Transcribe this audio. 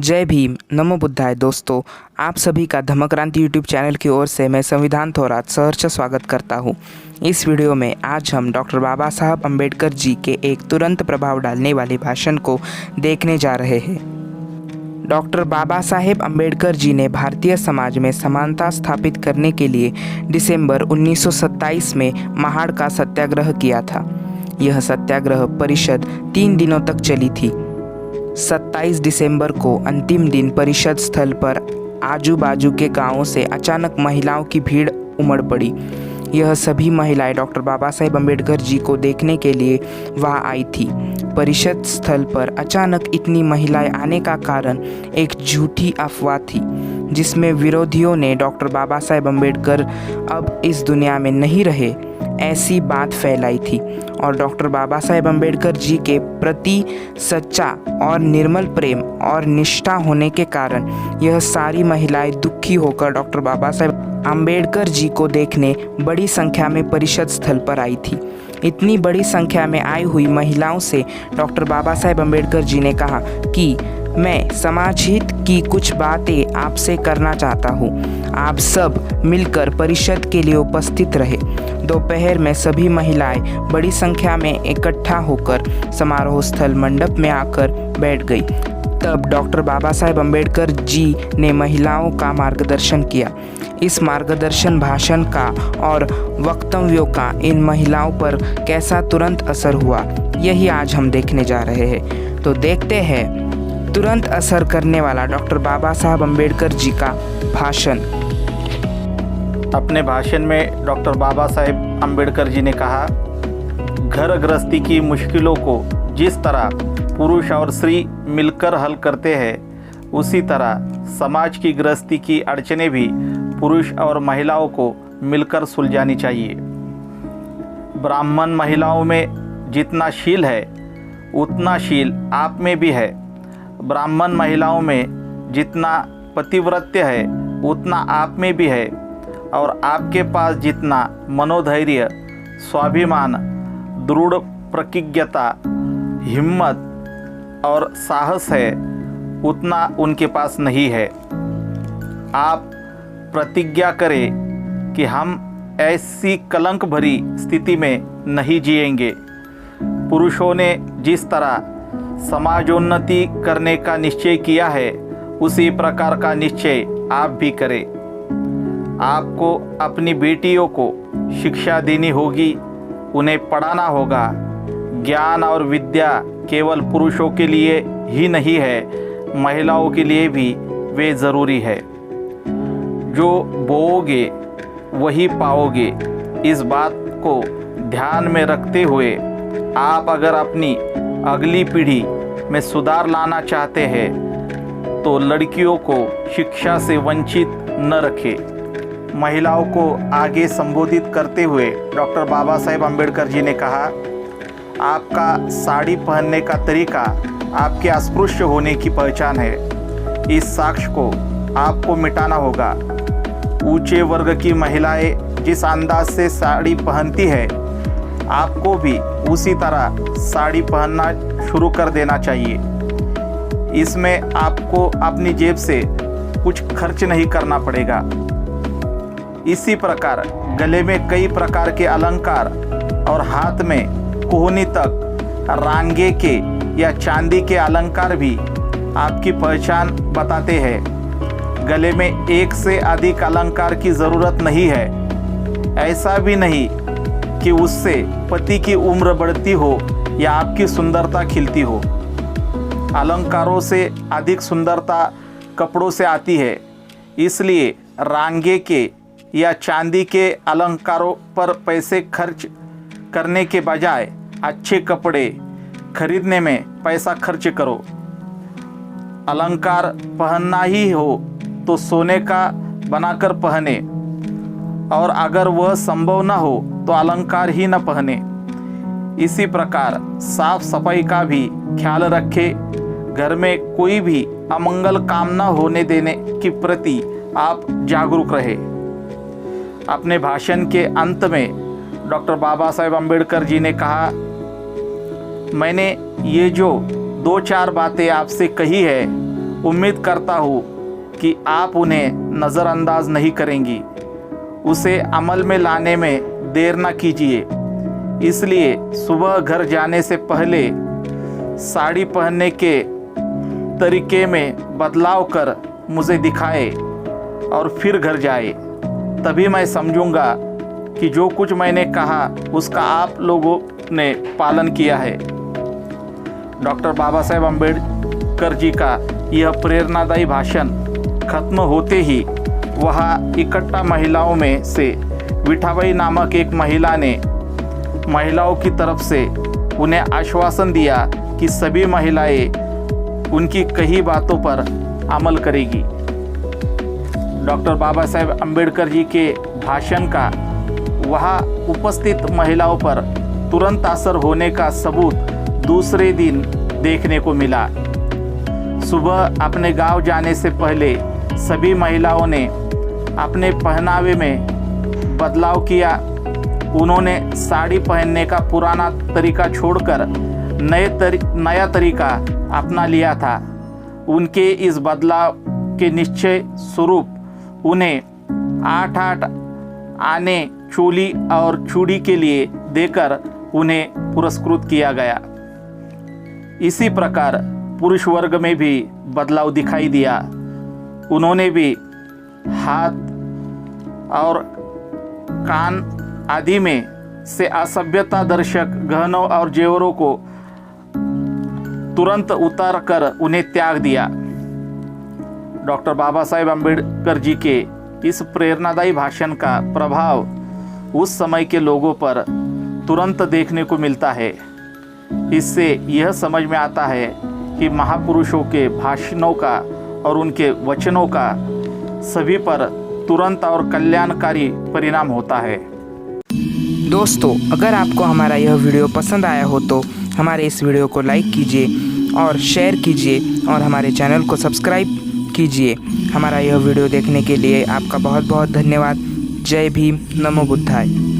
जय भीम, नमो बुद्धाय। दोस्तों, आप सभी का धम्म क्रांति यूट्यूब चैनल की ओर से मैं संविधान थोरात सहर्ष स्वागत करता हूं। इस वीडियो में आज हम डॉक्टर बाबा साहब अम्बेडकर जी के एक तुरंत प्रभाव डालने वाले भाषण को देखने जा रहे हैं। डॉक्टर बाबा साहेब अम्बेडकर जी ने भारतीय समाज में समानता स्थापित करने के लिए दिसंबर 1927 में महाड़ का सत्याग्रह किया था। यह सत्याग्रह परिषद 3 दिनों तक चली थी। 27 दिसंबर को अंतिम दिन परिषद स्थल पर आजू बाजू के गांवों से अचानक महिलाओं की भीड़ उमड़ पड़ी। यह सभी महिलाएं डॉक्टर बाबा साहेब अम्बेडकर जी को देखने के लिए वहां आई थी। परिषद स्थल पर अचानक इतनी महिलाएं आने का कारण एक झूठी अफवाह थी, जिसमें विरोधियों ने डॉक्टर बाबा साहेब अम्बेडकर अब इस दुनिया में नहीं रहे ऐसी बात फैलाई थी और डॉक्टर बाबा साहेब अम्बेडकर जी के प्रति सच्चा और निर्मल प्रेम और निष्ठा होने के कारण यह सारी महिलाएं दुखी होकर डॉक्टर बाबा साहेब अम्बेडकर जी को देखने बड़ी संख्या में परिषद स्थल पर आई थी। इतनी बड़ी संख्या में आई हुई महिलाओं से डॉक्टर बाबा साहेब अम्बेडकर जी ने कहा कि मैं समाज हित की कुछ बातें आपसे करना चाहता हूँ। आप सब मिलकर परिषद के लिए उपस्थित रहे। दोपहर में सभी महिलाएं बड़ी संख्या में इकट्ठा होकर समारोह स्थल मंडप में आकर बैठ गई। तब डॉक्टर बाबा साहेब अम्बेडकर जी ने महिलाओं का मार्गदर्शन किया। इस मार्गदर्शन भाषण का और वक्तव्यों का इन महिलाओं पर कैसा तुरंत असर हुआ, यही आज हम देखने जा रहे हैं। तो देखते हैं तुरंत असर करने वाला डॉक्टर बाबा साहब अम्बेडकर जी का भाषण। अपने भाषण में डॉक्टर बाबा साहेब अम्बेडकर जी ने कहा, घर गृहस्थी की मुश्किलों को जिस तरह पुरुष और स्त्री मिलकर हल करते हैं, उसी तरह समाज की गृहस्थी की अड़चनें भी पुरुष और महिलाओं को मिलकर सुलझानी चाहिए। ब्राह्मण महिलाओं में जितना शील है, उतना शील आप में भी है। ब्राह्मण महिलाओं में जितना पतिव्रत्य है, उतना आप में भी है। और आपके पास जितना मनोधैर्य, स्वाभिमान, दृढ़ प्रतिज्ञता, हिम्मत और साहस है, उतना उनके पास नहीं है। आप प्रतिज्ञा करें कि हम ऐसी कलंक भरी स्थिति में नहीं जिएंगे। पुरुषों ने जिस तरह समाजोन्नति करने का निश्चय किया है, उसी प्रकार का निश्चय आप भी करें। आपको अपनी बेटियों को शिक्षा देनी होगी, उन्हें पढ़ाना होगा। ज्ञान और विद्या केवल पुरुषों के लिए ही नहीं है, महिलाओं के लिए भी वे ज़रूरी है। जो बोओगे वही पाओगे। इस बात को ध्यान में रखते हुए आप अगर अपनी अगली पीढ़ी में सुधार लाना चाहते हैं, तो लड़कियों को शिक्षा से वंचित न रखें। महिलाओं को आगे संबोधित करते हुए डॉक्टर बाबा साहेब अम्बेडकर जी ने कहा, आपका साड़ी पहनने का तरीका आपके अस्पृश्य होने की पहचान है। इस साक्ष्य को आपको मिटाना होगा। ऊंचे वर्ग की महिलाएं जिस अंदाज से साड़ी पहनती है, आपको भी उसी तरह साड़ी पहनना शुरू कर देना चाहिए। इसमें आपको अपनी जेब से कुछ खर्च नहीं करना पड़ेगा। इसी प्रकार गले में कई प्रकार के अलंकार और हाथ में कोहनी तक रांगे के या चांदी के अलंकार भी आपकी पहचान बताते हैं। गले में एक से अधिक अलंकार की ज़रूरत नहीं है। ऐसा भी नहीं कि उससे पति की उम्र बढ़ती हो या आपकी सुंदरता खिलती हो। अलंकारों से अधिक सुंदरता कपड़ों से आती है। इसलिए रांगे के या चांदी के अलंकारों पर पैसे खर्च करने के बजाय अच्छे कपड़े खरीदने में पैसा खर्च करो। अलंकार पहनना ही हो तो सोने का बनाकर पहने, और अगर वह संभव न हो तो अलंकार ही न पहने। इसी प्रकार साफ सफाई का भी ख्याल रखें। घर में कोई भी अमंगल काम न होने देने के प्रति आप जागरूक रहे। अपने भाषण के अंत में डॉक्टर बाबा साहेब अम्बेडकर जी ने कहा, मैंने ये जो 2-4 बातें आपसे कही है, उम्मीद करता हूँ कि आप उन्हें नज़रअंदाज नहीं करेंगी। उसे अमल में लाने में देर न कीजिए। इसलिए सुबह घर जाने से पहले साड़ी पहनने के तरीके में बदलाव कर मुझे दिखाए और फिर घर जाए। तभी मैं समझूंगा कि जो कुछ मैंने कहा उसका आप लोगों ने पालन किया है। डॉक्टर बाबा साहेब अम्बेडकर जी का यह प्रेरणादायी भाषण खत्म होते ही वहाँ इकट्ठा महिलाओं में से विठाबाई नामक एक महिला ने महिलाओं की तरफ से उन्हें आश्वासन दिया कि सभी महिलाएं उनकी कही बातों पर अमल करेगी। डॉक्टर बाबा साहेब अम्बेडकर जी के भाषण का वहाँ उपस्थित महिलाओं पर तुरंत असर होने का सबूत दूसरे दिन देखने को मिला। सुबह अपने गांव जाने से पहले सभी महिलाओं ने अपने पहनावे में बदलाव किया। उन्होंने साड़ी पहनने का पुराना तरीका छोड़कर नया तरीका अपना लिया था। उनके इस बदलाव के निश्चय स्वरूप उन्हें 8 आने चोली और चूड़ी के लिए देकर उन्हें पुरस्कृत किया गया। इसी प्रकार पुरुष वर्ग में भी बदलाव दिखाई दिया। उन्होंने भी हाथ और कान आदि में से असभ्यता दर्शक गहनों और जेवरों को तुरंत उतार कर उन्हें त्याग दिया। डॉक्टर बाबा साहेब अम्बेडकर जी के इस प्रेरणादायी भाषण का प्रभाव उस समय के लोगों पर तुरंत देखने को मिलता है। इससे यह समझ में आता है कि महापुरुषों के भाषणों का और उनके वचनों का सभी पर तुरंत और कल्याणकारी परिणाम होता है। दोस्तों, अगर आपको हमारा यह वीडियो पसंद आया हो तो हमारे इस वीडियो को लाइक कीजिए और शेयर कीजिए और हमारे चैनल को सब्सक्राइब कीजिए। हमारा यह वीडियो देखने के लिए आपका बहुत बहुत धन्यवाद। जय भीम, नमो बुद्धाय।